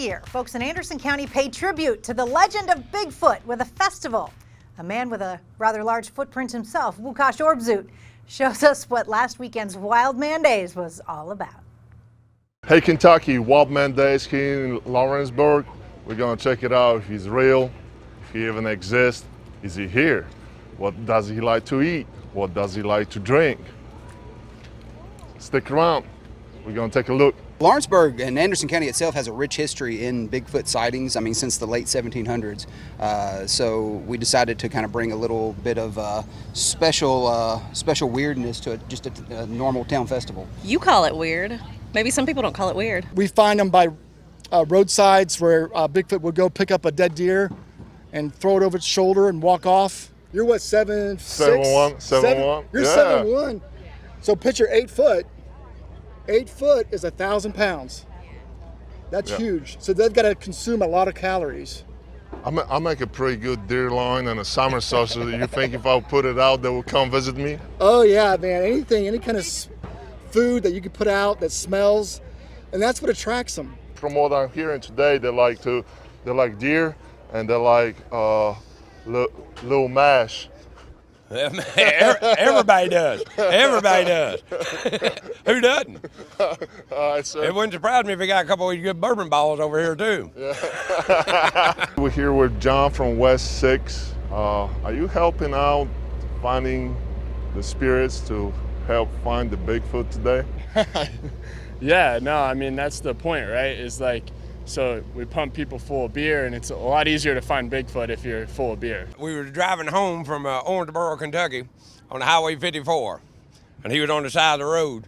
year, folks in Anderson County pay tribute to the legend of Bigfoot with a festival. A man with a rather large footprint himself, Wukash Orbzoot, shows us what last weekend's Wildman Days was all about. Hey Kentucky, Wildman Days here in Lawrenceburg. We're gonna check it out. If he's real, if he even exists, is he here? What does he like to eat? What does he like to drink? Stick around, we're gonna take a look. Lawrenceburg and Anderson County itself has a rich history in Bigfoot sightings, since the late 1700s. So we decided to kind of bring a little bit of special weirdness to just a normal town festival. You call it weird. Maybe some people don't call it weird. We find them by roadsides where Bigfoot would go pick up a dead deer and throw it over its shoulder and walk off. You're what, 7'6"? 7'1". You're yeah. 7'1". So picture 8 foot. 8 foot is 1,000 pounds. That's huge. So they've got to consume a lot of calories. I make a pretty good deer loin and a summer sausage. You think if I put it out, they will come visit me? Oh yeah, man. Anything, any kind of food that you can put out that smells, and that's what attracts them. From what I'm hearing today, they like deer and they like little mash. Everybody does. Everybody does. Who doesn't? All right, sir. It wouldn't surprise me if we got a couple of good bourbon balls over here too. Yeah. We're here with John from West 6. Are you helping out finding the spirits to help find the Bigfoot today? Yeah, no, that's the point, right? Is like, so we pump people full of beer, and it's a lot easier to find Bigfoot if you're full of beer. We were driving home from Owensboro, Kentucky on Highway 54, and he was on the side of the road.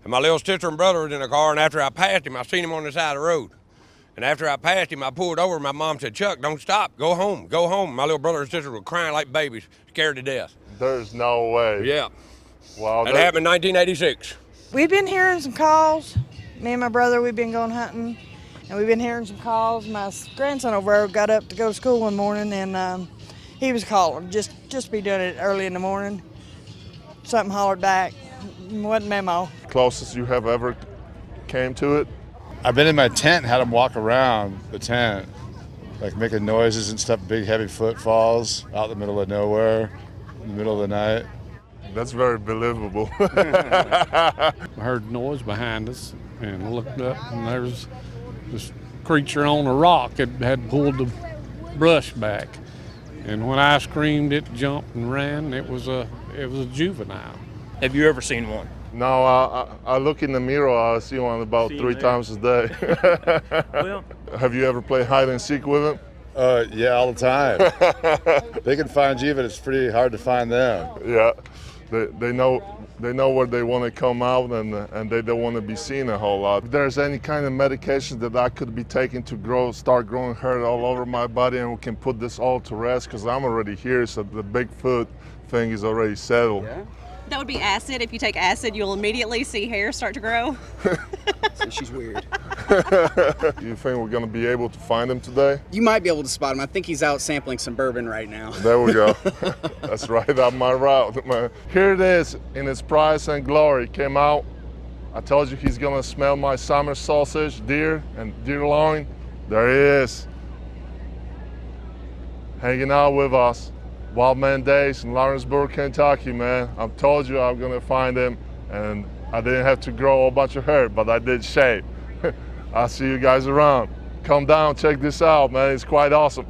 And my little sister and brother was in the car, and after I passed him, I seen him on the side of the road. And after I passed him, I pulled over, and my mom said, "Chuck, don't stop, go home, go home." My little brother and sister were crying like babies, scared to death. There's no way. Yeah. Wow. That happened in 1986. We've been hearing some calls. Me and my brother, we've been going hunting, and we've been hearing some calls. My grandson over there got up to go to school one morning, and he was calling, just be doing it early in the morning. Something hollered back, wasn't memo. Closest you have ever came to it? I've been in my tent and had them walk around the tent, like making noises and stuff, big heavy footfalls out in the middle of nowhere, in the middle of the night. That's very believable. I heard noise behind us and looked up, and there was this creature on a rock that had pulled the brush back. And when I screamed, it jumped and ran. It was a juvenile. Have you ever seen one? No, I look in the mirror. I see one about 3 times a day. Well, have you ever played hide and seek with him? Yeah, all the time. They can find you, but it's pretty hard to find them. Yeah, they know where they want to come out, and they don't want to be seen a whole lot. If there's any kind of medication that I could be taking to start growing hair all over my body, and we can put this all to rest, because I'm already here, so the Bigfoot thing is already settled. Yeah. That would be acid. If you take acid, you'll immediately see hair start to grow. So she's weird. Do you think we're going to be able to find him today? You might be able to spot him. I think he's out sampling some bourbon right now. There we go. That's right up my route, man. Here it is in its price and glory. Came out. I told you he's going to smell my summer sausage, deer, and deer loin. There he is. Hanging out with us. Wildman Days in Lawrenceburg, Kentucky, man. I told you I'm gonna find him, and I didn't have to grow a bunch of hair, but I did shave. I'll see you guys around. Come down, check this out, man. It's quite awesome.